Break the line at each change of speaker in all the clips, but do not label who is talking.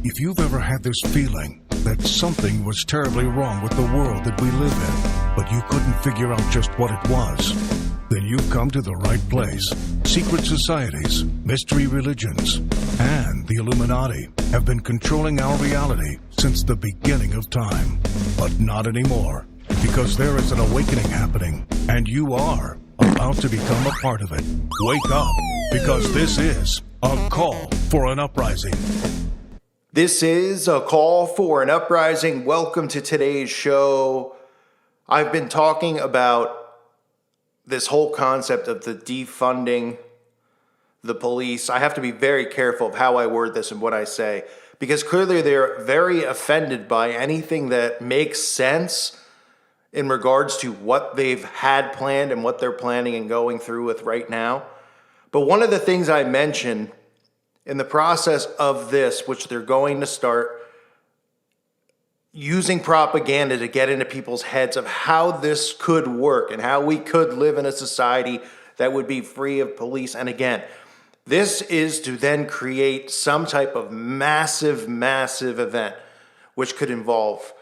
If you've ever had this feeling that something was terribly wrong with the world that we live in, but you couldn't figure out just what it was, then you've come to the right place. Secret societies, mystery religions, and the Illuminati have been controlling our reality since the beginning of time. But not anymore, because there is an awakening happening, and you are about to become a part of it. Wake up, because this is a call for an uprising.
This is a call for an uprising. Welcome to today's show. I've been talking about this whole concept of the defunding the police. I have to be very careful of how I word this and what I say, because clearly they're very offended by anything that makes sense in regards to what they've had planned and what they're planning and going through with right now. But one of the things I mentioned in the process of this, which they're going to start using propaganda to get into people's heads of how this could work and how we could live in a society that would be free of police. And again, this is to then create some type of massive event, which could involve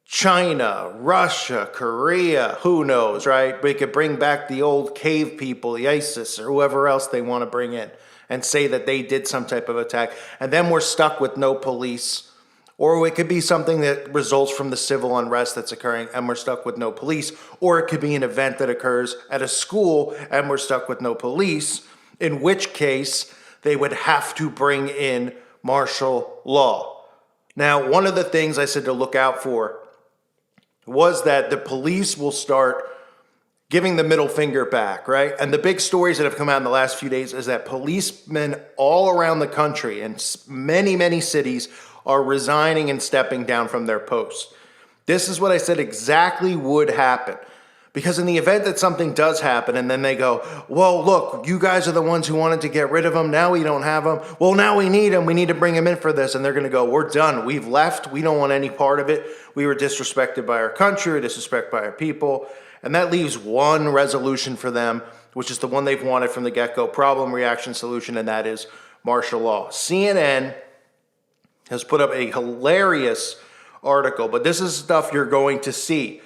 China, Russia, Korea, who knows, right? We could bring back the old cave people, the ISIS, or whoever else they want to bring in, and say that they did some type of attack. And then we're stuck with no police. Or it could be something that results from the civil unrest that's occurring and we're stuck with no police. Or it could be an event that occurs at a school and we're stuck with no police, in which case they would have to bring in martial law. Now, one of the things I said to look out for was that the police will start giving the middle finger back, right? And the big stories that have come out in the last few days is that policemen all around the country and many cities are resigning and stepping down from their posts. This is what I said exactly would happen. Because in the event that something does happen and then they go, well, look, you guys are the ones who wanted to get rid of them. Now we don't have them. Well, now we need them. We need to bring them in for this. And they're going to go, we're done. We've left. We don't want any part of it. We were disrespected by our country, disrespected by our people. And that leaves one resolution for them, which is the one they've wanted from the get-go: problem, reaction, solution, and that is martial law. CNN has put up a hilarious article, but this is stuff you're going to see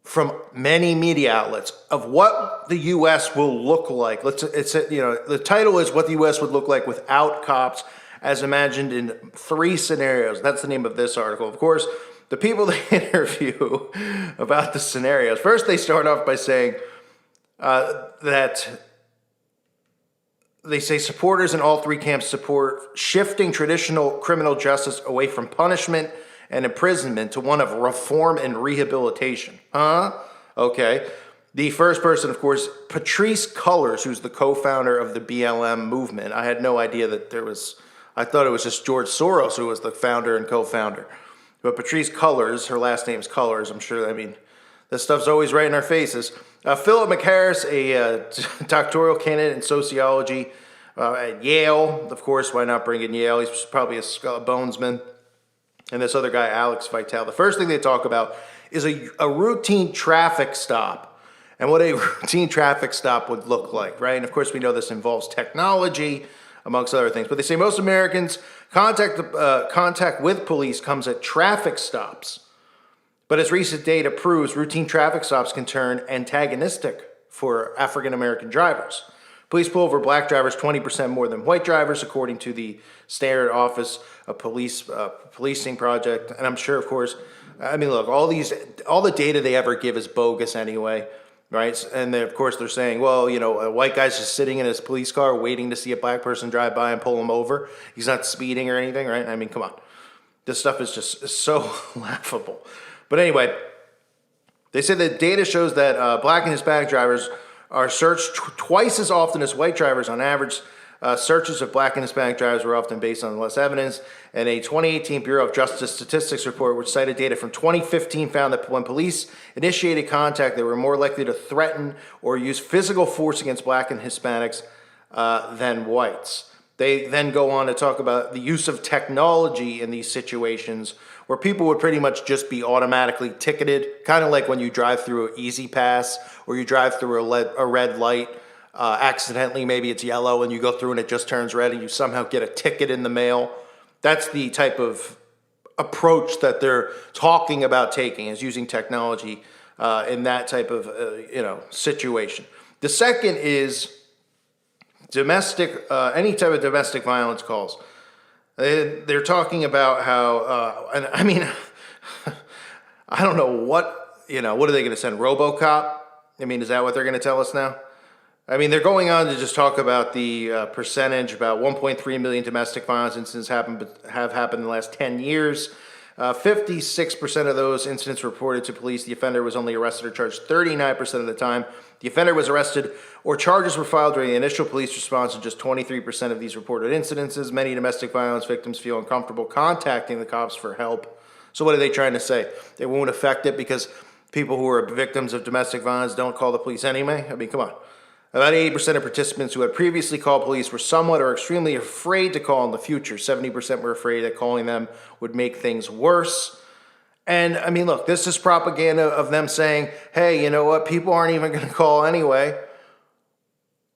from many media outlets of what the U.S. will look like. The title is "What the U.S. Would Look Like Without Cops, as Imagined in 3 Scenarios." That's the name of this article. Of course, the people they interview about the scenarios, first they start off by saying that they say supporters in all 3 camps support shifting traditional criminal justice away from punishment and imprisonment to one of reform and rehabilitation. Okay. The first person, of course, Patrisse Cullors, who's the co-founder of the BLM movement. I had no idea that I thought it was just George Soros who was the founder and co-founder. But Patrisse Cullors, her last name's Cullors, I'm sure, this stuff's always right in our faces. Philip McHarris, a doctoral candidate in sociology at Yale. Of course, why not bring in Yale? He's probably a bonesman. And this other guy, Alex Vitale. The first thing they talk about is a routine traffic stop and what a routine traffic stop would look like, right? And of course, we know this involves technology, amongst other things. But they say most Americans' contact with police comes at traffic stops. But as recent data proves, routine traffic stops can turn antagonistic for African-American drivers. Police pull over black drivers 20% more than white drivers, according to the Standard Office of Policing Project. And I'm sure, of course, look, all the data they ever give is bogus anyway, right? And of course, they're saying, well, a white guy's just sitting in his police car waiting to see a black person drive by and pull him over. He's not speeding or anything, right? Come on. This stuff is just so laughable. But anyway, they said that data shows that black and Hispanic drivers are searched twice as often as white drivers. On average, searches of black and Hispanic drivers were often based on less evidence. And a 2018 Bureau of Justice Statistics report, which cited data from 2015, found that when police initiated contact, they were more likely to threaten or use physical force against black and Hispanics than whites. They then go on to talk about the use of technology in these situations where people would pretty much just be automatically ticketed, kind of like when you drive through an Easy Pass or you drive through a red light accidentally. Maybe it's yellow and you go through and it just turns red and you somehow get a ticket in the mail. That's the type of approach that they're talking about taking, is using technology in that type of situation. The second is any type of domestic violence calls. They're talking about how, and I mean, I don't know what are they going to send? RoboCop? I mean, is that what they're going to tell us now? I mean, they're going on to just talk about the percentage. About 1.3 million domestic violence incidents have happened in the last 10 years. 56% of those incidents reported to police. The offender was only arrested or charged 39% of the time. The offender was arrested or charges were filed during the initial police response in just 23% of these reported incidences. Many domestic violence victims feel uncomfortable contacting the cops for help. So what are they trying to say? They won't affect it because people who are victims of domestic violence don't call the police anyway? I mean, come on. About 80% of participants who had previously called police were somewhat or extremely afraid to call in the future. 70% were afraid that calling them would make things worse. And I mean, look, this is propaganda of them saying, hey, you know what? People aren't even going to call anyway.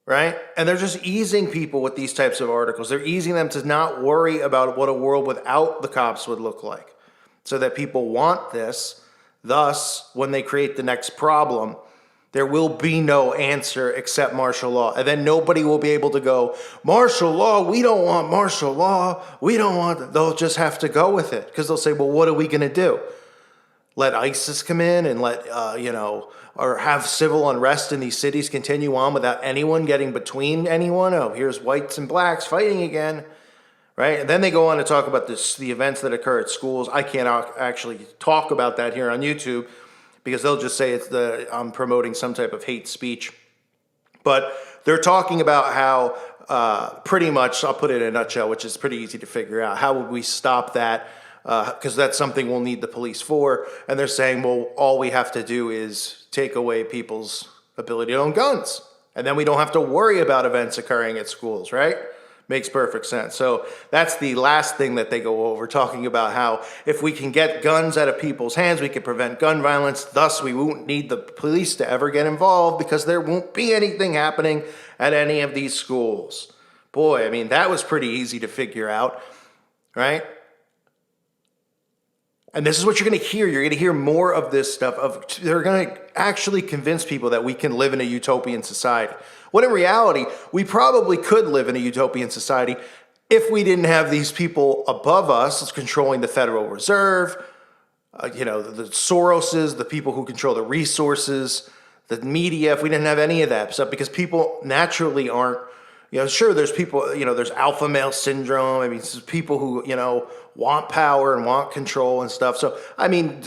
Right? And they're just easing people with these types of articles. They're easing them to not worry about what a world without the cops would look like, so that people want this. Thus, when they create the next problem, there will be no answer except martial law. And then nobody will be able to go, martial law, we don't want martial law. We don't want, they'll just have to go with it. Because they'll say, well, what are we going to do? Let ISIS come in and let, or have civil unrest in these cities continue on without anyone getting between anyone? Oh, here's whites and blacks fighting again. Right? And then they go on to talk about the events that occur at schools. I can't actually talk about that here on YouTube, because they'll just say I'm promoting some type of hate speech. But they're talking about how pretty much, I'll put it in a nutshell, which is pretty easy to figure out. How would we stop that? Because that's something we'll need the police for. And they're saying, well, all we have to do is take away people's ability to own guns. And then we don't have to worry about events occurring at schools, right? Makes perfect sense. So that's the last thing that they go over, talking about how if we can get guns out of people's hands, we can prevent gun violence. Thus, we won't need the police to ever get involved because there won't be anything happening at any of these schools. Boy, I mean, that was pretty easy to figure out, right? And this is what you're going to hear. You're going to hear more of this stuff. They're going to actually convince people that we can live in a utopian society. When in reality, we probably could live in a utopian society if we didn't have these people above us controlling the Federal Reserve, the Soroses, the people who control the resources, the media. If we didn't have any of that stuff, because people naturally aren't, sure, there's people, there's alpha male syndrome. I mean, it's people who, want power and want control and stuff. So, I mean,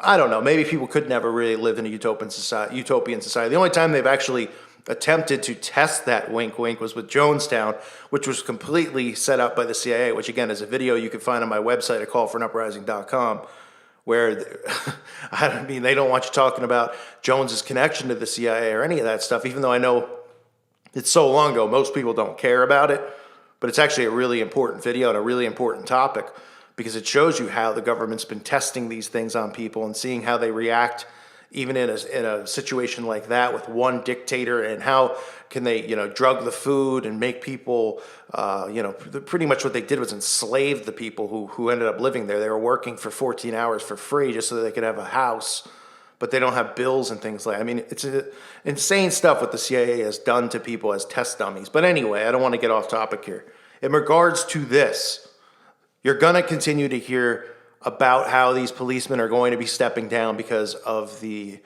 I don't know. Maybe people could never really live in a utopian society. The only time they've actually attempted to test that wink was with Jonestown, which was completely set up by the CIA, which again is a video you can find on my website at callforunuprising.com, where I mean, they don't want you talking about Jones's connection to the CIA or any of that stuff, even though I know it's so long ago, most people don't care about it. But it's actually a really important video and a really important topic, because it shows you how the government's been testing these things on people and seeing how they react even in a situation like that with one dictator, and how can they, drug the food and make people, pretty much what they did was enslave the people who ended up living there. They were working for 14 hours for free just so that they could have a house, but they don't have bills and things like that. I mean, it's insane stuff what the CIA has done to people as test dummies. But anyway, I don't want to get off topic here. In regards to this, you're going to continue to hear about how these policemen are going to be stepping down because of the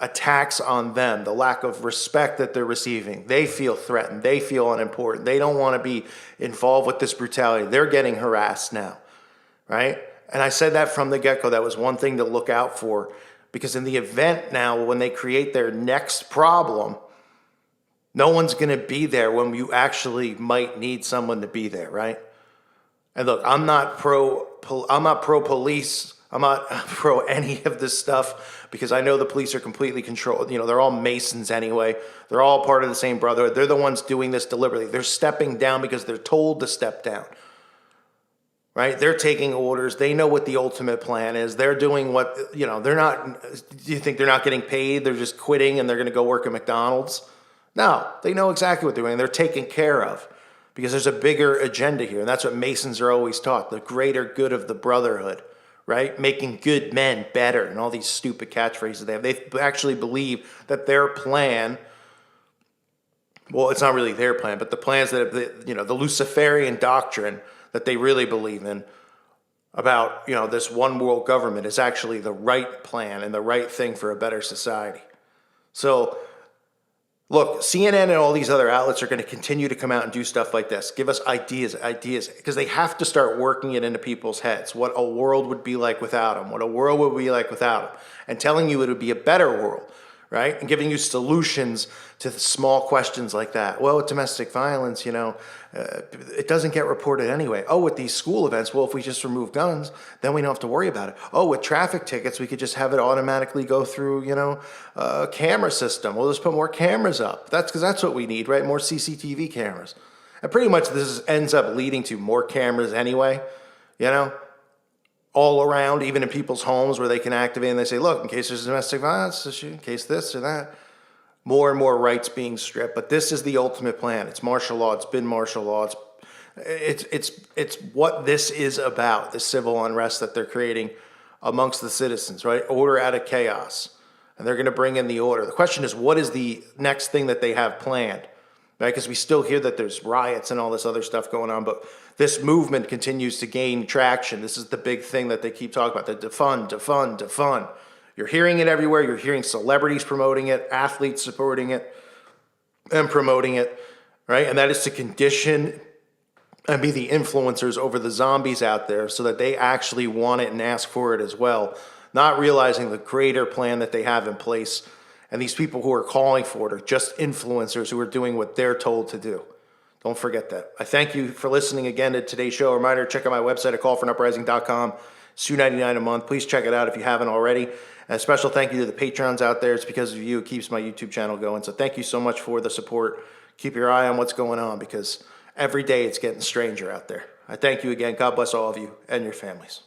attacks on them, the lack of respect that they're receiving. They feel threatened. They feel unimportant. They don't want to be involved with this brutality. They're getting harassed now, right? And I said that from the get-go. That was one thing to look out for, because in the event now, when they create their next problem, no one's going to be there when you actually might need someone to be there, right? And look, I'm not pro police. I'm not pro any of this stuff, because I know the police are completely controlled. They're all Masons anyway. They're all part of the same brotherhood. They're the ones doing this deliberately. They're stepping down because they're told to step down, right? They're taking orders. They know what the ultimate plan is. They're doing what, they're not, do you think they're not getting paid? They're just quitting and they're going to go work at McDonald's? No, they know exactly what they're doing. They're taken care of. because there's a bigger agenda here. And that's what Masons are always taught, the greater good of the brotherhood, right? Making good men better and all these stupid catchphrases they have. They actually believe that their plan, well, it's not really their plan, but the plans that, the Luciferian doctrine that they really believe in about, this one world government is actually the right plan and the right thing for a better society. So, look, CNN and all these other outlets are going to continue to come out and do stuff like this. Give us ideas, because they have to start working it into people's heads. What a world would be like without them. What a world would be like without them. And telling you it would be a better world, right? And giving you solutions to small questions like that. Well, with domestic violence, it doesn't get reported anyway. Oh, with these school events, well, if we just remove guns, then we don't have to worry about it. Oh, with traffic tickets, we could just have it automatically go through, a camera system. We'll just put more cameras up. That's what we need, right? More CCTV cameras. And pretty much this ends up leading to more cameras anyway, all around, even in people's homes where they can activate and they say, look, in case there's a domestic violence issue, in case this or that. More and more rights being stripped, but this is the ultimate plan. It's martial law. It's been martial law. It's what this is about. The civil unrest that they're creating amongst the citizens, right? Order out of chaos, and they're going to bring in the order. The question is, what is the next thing that they have planned? Right? Because we still hear that there's riots and all this other stuff going on, but this movement continues to gain traction. This is the big thing that they keep talking about: the defund. You're hearing it everywhere. You're hearing celebrities promoting it, athletes supporting it, and promoting it, right? And that is to condition and be the influencers over the zombies out there so that they actually want it and ask for it as well, not realizing the greater plan that they have in place. And these people who are calling for it are just influencers who are doing what they're told to do. Don't forget that. I thank you for listening again to today's show. A reminder, check out my website at callforanuprising.com. It's $2.99 a month. Please check it out if you haven't already. And a special thank you to the patrons out there. It's because of you it keeps my YouTube channel going. So thank you so much for the support. Keep your eye on what's going on, because every day it's getting stranger out there. I thank you again. God bless all of you and your families.